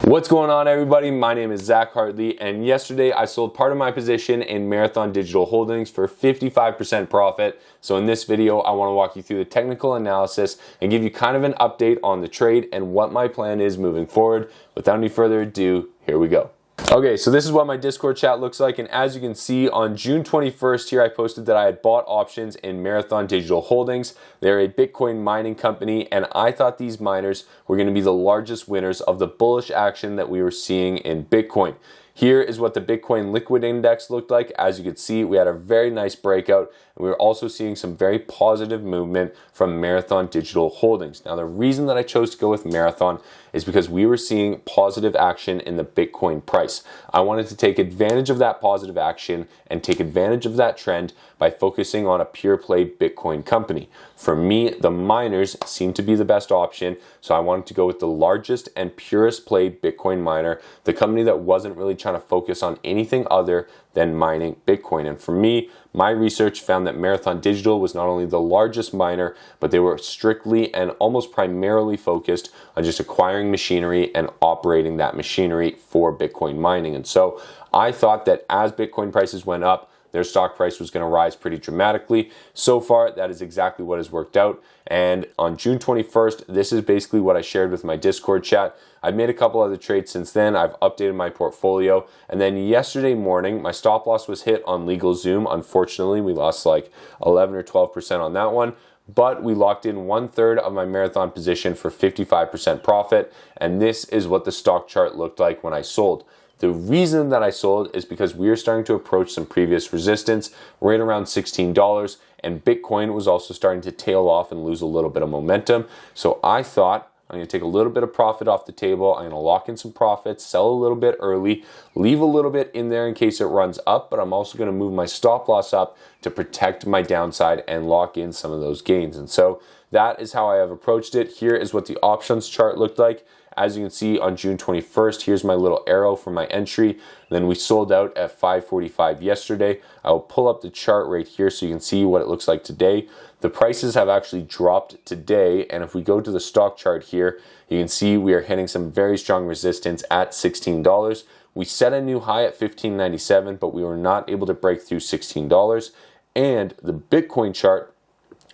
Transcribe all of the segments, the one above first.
What's going on, everybody? My name is Zach Hartley, and yesterday I sold part of my position in Marathon Digital Holdings for 55% profit. So in this video, I want to walk you through the technical analysis and give you kind of an update on the trade and what my plan is moving forward. Without any further ado, here we go. Okay, so this is what my Discord chat looks like, and as you can see, on June 21st here, I posted that I had bought options in Marathon Digital Holdings. They're a Bitcoin mining company, and I thought these miners were going to be the largest winners of the bullish action that we were seeing in Bitcoin. Here is what the Bitcoin Liquid Index looked like. As you can see, we had a very nice breakout, and we were also seeing some very positive movement from Marathon Digital Holdings. Now, the reason that I chose to go with Marathon is because we were seeing positive action in the Bitcoin price. I wanted to take advantage of that positive action and take advantage of that trend by focusing on a pure play Bitcoin company. For me, the miners seem to be the best option, so I wanted to go with the largest and purest play Bitcoin miner, the company that wasn't really trying to focus on anything other than mining Bitcoin. And for me, my research found that Marathon Digital was not only the largest miner, but they were strictly and almost primarily focused on just acquiring machinery and operating that machinery for Bitcoin mining. And so I thought that as Bitcoin prices went up, their stock price was going to rise pretty dramatically. So far, that is exactly what has worked out. And on June 21st, this is basically what I shared with my Discord chat. I've made a couple other trades since then. I've updated my portfolio. And then yesterday morning, my stop loss was hit on LegalZoom. Unfortunately, we lost like 11 or 12% on that one. But we locked in 1/3 of my Marathon position for 55% profit. And this is what the stock chart looked like when I sold. The reason that I sold is because we are starting to approach some previous resistance right around $16, and Bitcoin was also starting to tail off and lose a little bit of momentum. So I thought I'm going to take a little bit of profit off the table. I'm going to lock in some profits, sell a little bit early, leave a little bit in there in case it runs up, but I'm also going to move my stop loss up to protect my downside and lock in some of those gains. And so that is how I have approached it. Here is what the options chart looked like. As you can see on June 21st, here's my little arrow for my entry. Then we sold out at 5:45 yesterday. I will pull up the chart right here so you can see what it looks like today. The prices have actually dropped today, and if we go to the stock chart here, you can see we are hitting some very strong resistance at $16. We set a new high at $15.97, but we were not able to break through $16. And the Bitcoin chart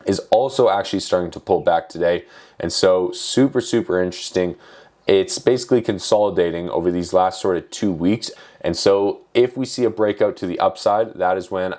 is also actually starting to pull back today, and so super interesting. It's basically consolidating over these last sort of 2 weeks. And so if we see a breakout to the upside, that is when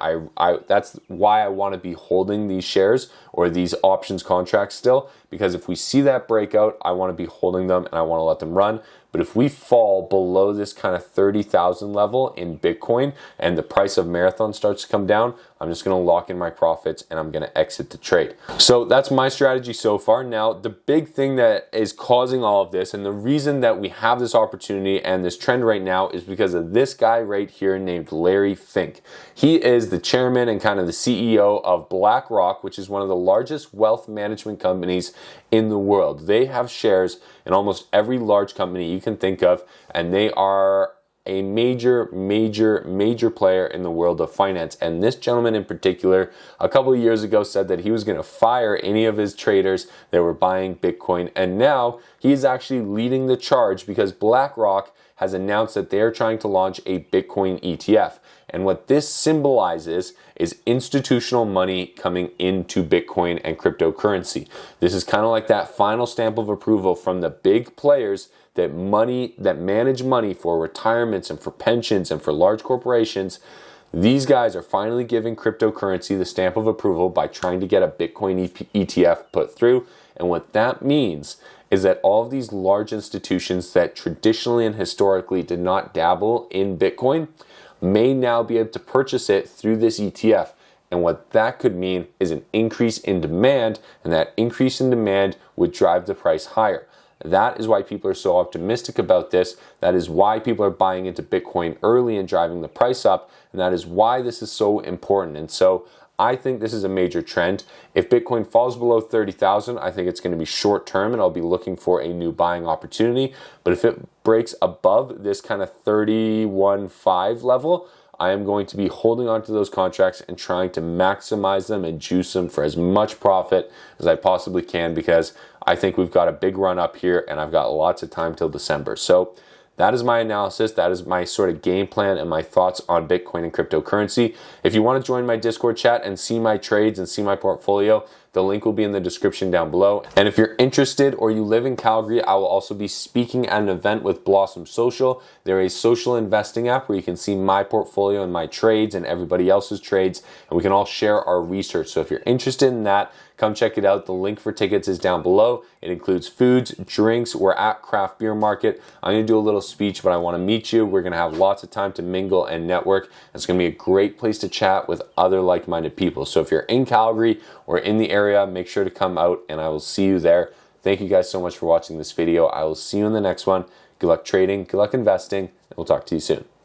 that's why I want to be holding these shares or these options contracts still, because if we see that breakout, I want to be holding them and I want to let them run. But if we fall below this kind of 30,000 level in Bitcoin and the price of Marathon starts to come down, I'm just going to lock in my profits and I'm going to exit the trade. So that's my strategy so far. Now, the big thing that is causing all of this and the reason that we have this opportunity and this trend right now is because of this guy right here named Larry Fink. He is the chairman and kind of the CEO of Blackrock, which is one of the largest wealth management companies in the world. They have shares in almost every large company you can think of, and they are a major player in the world of finance. And this gentleman in particular, a couple of years ago, said that he was going to fire any of his traders that were buying Bitcoin. And now he is actually leading the charge because BlackRock has announced that they're trying to launch a Bitcoin ETF. And what this symbolizes is institutional money coming into Bitcoin and cryptocurrency. This is kind of like that final stamp of approval from the big players that manage money for retirements and for pensions and for large corporations. These guys are finally giving cryptocurrency the stamp of approval by trying to get a Bitcoin ETF put through. And what that means is that all of these large institutions that traditionally and historically did not dabble in Bitcoin may now be able to purchase it through this ETF. And what that could mean is an increase in demand, and that increase in demand would drive the price higher. That is why people are so optimistic about this. That is why people are buying into Bitcoin early and driving the price up. And that is why this is so important. And so I think this is a major trend. If Bitcoin falls below 30,000, I think it's going to be short term and I'll be looking for a new buying opportunity. But if it breaks above this kind of 31.5 level, I am going to be holding on to those contracts and trying to maximize them and juice them for as much profit as I possibly can, because I think we've got a big run up here and I've got lots of time till December. So That is my analysis. That is my sort of game plan and my thoughts on Bitcoin and cryptocurrency. If you want to join my Discord chat and see my trades and see my portfolio, the link will be in the description down below. And if you're interested or you live in Calgary, I will also be speaking at an event with Blossom Social. They're a social investing app where you can see my portfolio and my trades and everybody else's trades, and we can all share our research. So if you're interested in that, come check it out. The link for tickets is down below. It includes foods, drinks. We're at Craft Beer Market. I'm going to do a little speech, but I want to meet you. We're going to have lots of time to mingle and network. It's going to be a great place to chat with other like-minded people. So if you're in Calgary or in the area, make sure to come out, and I will see you there. Thank you guys so much for watching this video. I will see you in the next one. Good luck trading, good luck investing, and we'll talk to you soon.